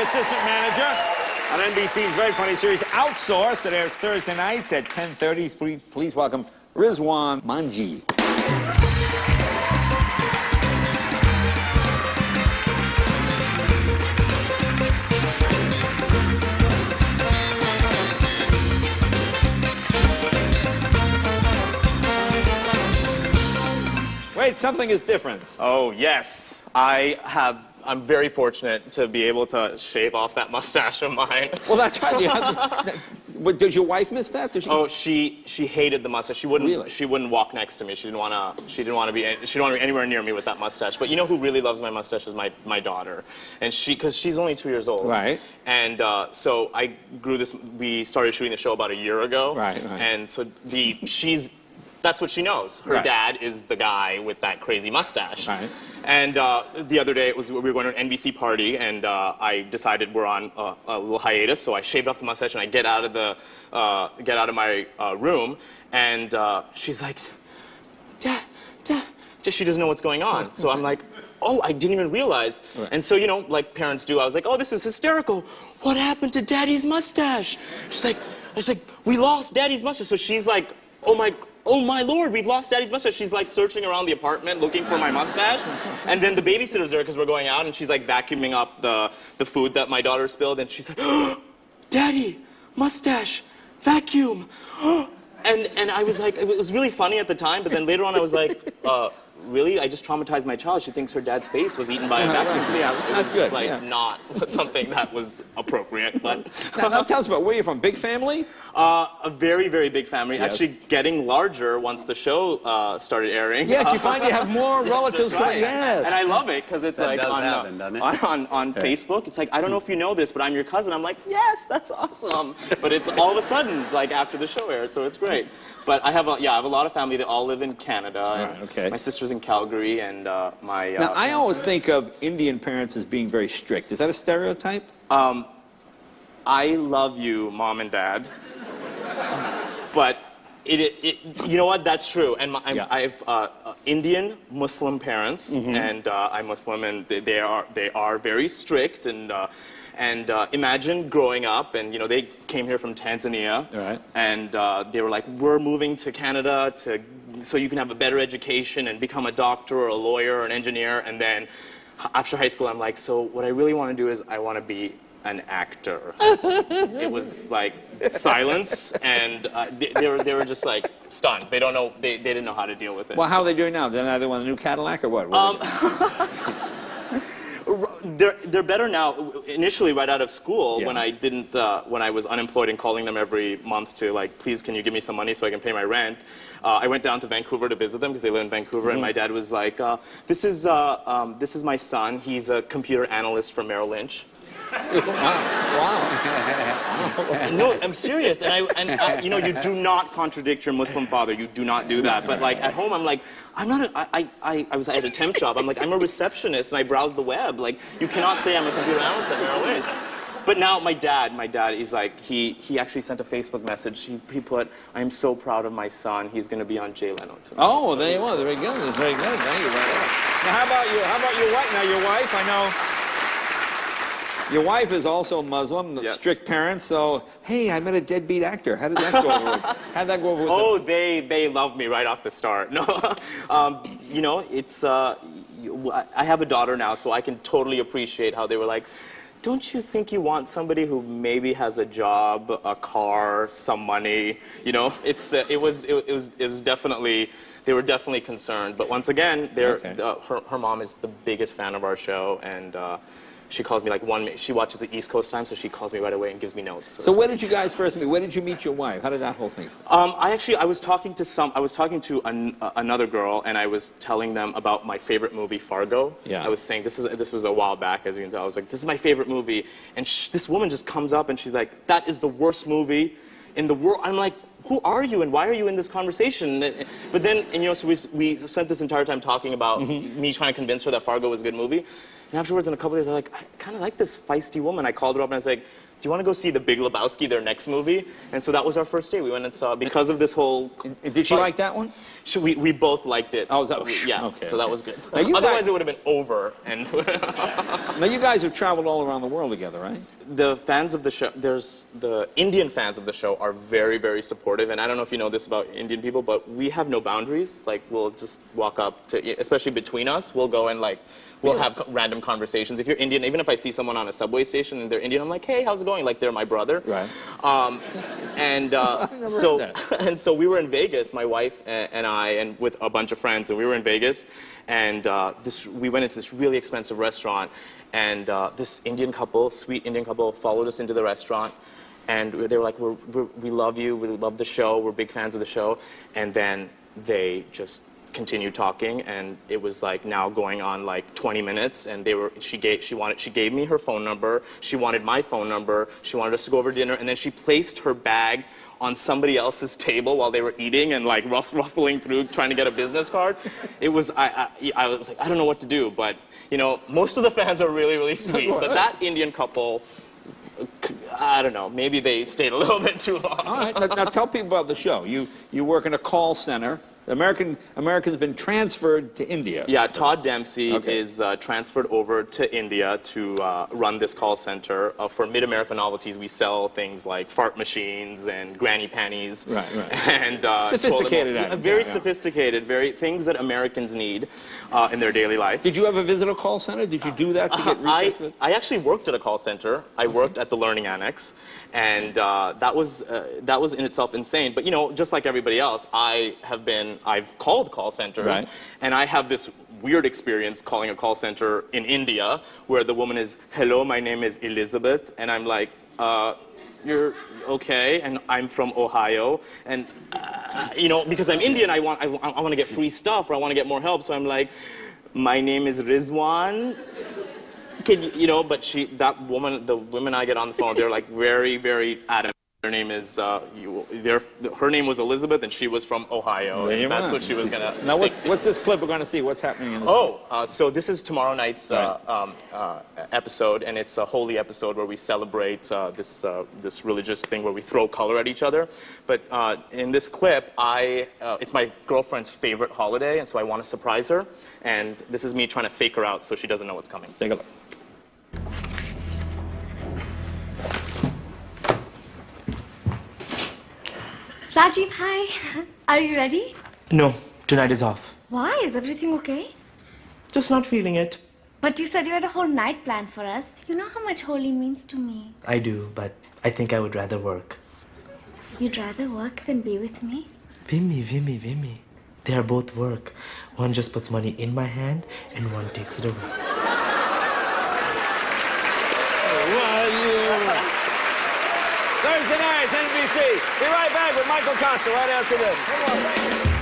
assistant manager on NBC's very funny series, Outsource. It airs Thursday nights at 10:30. Please welcome Rizwan Manji. Wait, something is different. Oh, yes. I'm very fortunate to be able to shave off that mustache of mine. Well, that's right. Does your wife miss that? Does she... Oh, she hated the mustache. She wouldn't. Really? She wouldn't walk next to me. She didn't want to be anywhere near me with that mustache. But you know who really loves my mustache is my daughter, and because she's only 2 years old. Right. And so I grew this. We started shooting the show about a year ago. Right. And so that's what she knows. Her dad is the guy with that crazy mustache. Right. And the other day, we were going to an NBC party, and I decided we're on a little hiatus, so I shaved off the mustache, and I get out of my room, and she's like, Dad, she doesn't know what's going on. So I'm like, oh, I didn't even realize. Right. And so, you know, like parents do, I was like, oh, this is hysterical. What happened to Daddy's mustache? She's like, I was like, we lost Daddy's mustache. So she's like, oh my Lord, we've lost Daddy's mustache. She's like searching around the apartment looking for my mustache. And then the babysitter's there because we're going out, and she's like vacuuming up the food that my daughter spilled, and she's like, oh, Daddy, mustache, vacuum. And I was like, it was really funny at the time, but then later on I was like, really? I just traumatized my child. She thinks her dad's face was eaten by a vacuum. Yeah, it was not good. Like, not something that was appropriate. But now tell us about where you're from. Big family? A very, very big family. Yes. Actually getting larger once the show started airing. Yes, you find you have more relatives coming. Yes. And I love it because it's that like on Facebook. It's like, I don't know if you know this, but I'm your cousin. I'm like, yes, that's awesome. But it's all of a sudden like after the show aired, so it's great. But I have a lot of family that all live in Canada. Right, okay. My sister's in Calgary, and my. Now I always think of Indian parents as being very strict. Is that a stereotype? I love you, Mom and Dad. But you know what? That's true. And I have Indian Muslim parents, and I'm Muslim, and they are very strict. And imagine growing up, and you know they came here from Tanzania, right. And they were like, "We're moving to Canada so you can have a better education and become a doctor or a lawyer or an engineer." And then after high school, I'm like, "So what I really want to do is I want to be an actor." It was like silence, and they were just like stunned. They don't know. They didn't know how to deal with it. Well, how are they doing now? Then they want a new Cadillac or what? They're better now. Initially, right out of school, when I was unemployed and calling them every month to like, please, can you give me some money so I can pay my rent? I went down to Vancouver to visit them because they live in Vancouver, and my dad was like, this is my son. He's a computer analyst from Merrill Lynch. Wow. No, I'm serious. And I, you know, you do not contradict your Muslim father. You do not do that. But like at home, I'm like, I was at a temp job. I'm like, I'm a receptionist and I browse the web. Like, you cannot say I'm a computer analyst at Merrill Lynch. But now my dad is like, he actually sent a Facebook message. He put, I am so proud of my son. He's going to be on Jay Leno tonight. Oh, there you go. Very good. That's very good. Thank you very much. Now, how about you? How about your wife? Now, your wife, I know. Your wife is also Muslim, strict parents, so, hey, I met a deadbeat actor. How did that go over? How did that go over with Oh, them? they love me right off the start. No, you know, it's, I have a daughter now, so I can totally appreciate how they were like, don't you think you want somebody who maybe has a job, a car, some money? You know, it was definitely, they were definitely concerned. But once again, her mom is the biggest fan of our show, and she calls me like she watches the East Coast time, so she calls me right away and gives me notes. So where did you guys first meet? Where did you meet your wife? How did that whole thing start? I was talking to another girl, and I was telling them about my favorite movie, Fargo. Yeah. I was saying, this was a while back, as you can tell. I was like, this is my favorite movie. And this woman just comes up and she's like, that is the worst movie in the world. I'm like, who are you and why are you in this conversation? But then, and you know, so we spent this entire time talking about me trying to convince her that Fargo was a good movie. And afterwards, in a couple of days, I was like, I kind of like this feisty woman. I called her up and I was like, you want to go see The Big Lebowski, their next movie? And so that was our first day. We went and saw it because of this whole... Did she like that one? We both liked it. Oh, that was... Yeah, okay, so that was good. Now, Otherwise, it would have been over. And now, you guys have traveled all around the world together, right? the fans of the show, the Indian fans of the show are very, very supportive. And I don't know if you know this about Indian people, but we have no boundaries. Like, we'll just walk up to, especially between us, we'll go and like, we'll have random conversations. If you're Indian, even if I see someone on a subway station and they're Indian, I'm like, hey, how's it going? Like, they're my brother. Right. So we were in Vegas, my wife and I, and with a bunch of friends, and we were in Vegas, and we went into this really expensive restaurant, and this Indian couple, sweet Indian couple, followed us into the restaurant, and they were like, we love you, we love the show, we're big fans of the show, and then they just continued talking, and it was like now going on like 20 minutes, and she gave me her phone number, she wanted my phone number, she wanted us to go over dinner, and then she placed her bag on somebody else's table while they were eating and like ruffling through trying to get a business card. It was, I was like, I don't know what to do, but you know, most of the fans are really, really sweet, but that Indian couple, I don't know, maybe they stayed a little bit too long. All right, now tell people about the show. You work in a call center. American's been transferred to India. Yeah, Todd Dempsey is transferred over to India to run this call center. For Mid-America Novelties, we sell things like fart machines and granny panties. Right. And sophisticated items. Very sophisticated, very things that Americans need in their daily life. Did you ever visit a call center? Did you do that to get research with? I actually worked at a call center. I worked at the Learning Annex, and that was in itself insane. But you know, just like everybody else, I've called call centers, and I have this weird experience calling a call center in India where the woman is, hello, my name is Elizabeth, and I'm like, you're okay, and I'm from Ohio, and you know, because I'm Indian, I want to get free stuff, or I want to get more help, so I'm like, my name is Rizwan. But the women I get on the phone, they're like very, very adamant. Her name is, her name was Elizabeth, and she was from Ohio, and that's what she was gonna Now, stick to. what's this clip we're gonna see? What's happening in this? So this is tomorrow night's episode, and it's a holy episode where we celebrate this religious thing where we throw color at each other. But in this clip, it's my girlfriend's favorite holiday, and so I want to surprise her. And this is me trying to fake her out so she doesn't know what's coming. Take a look. Rajiv, hi. Are you ready? No, tonight is off. Why? Is everything okay? Just not feeling it. But you said you had a whole night planned for us. You know how much Holi means to me. I do, but I think I would rather work. You'd rather work than be with me? Vimy. They are both work. One just puts money in my hand, and one takes it away. Thursday nights, NBC. Be right back with Michael Costa right after this. Come on, thank you.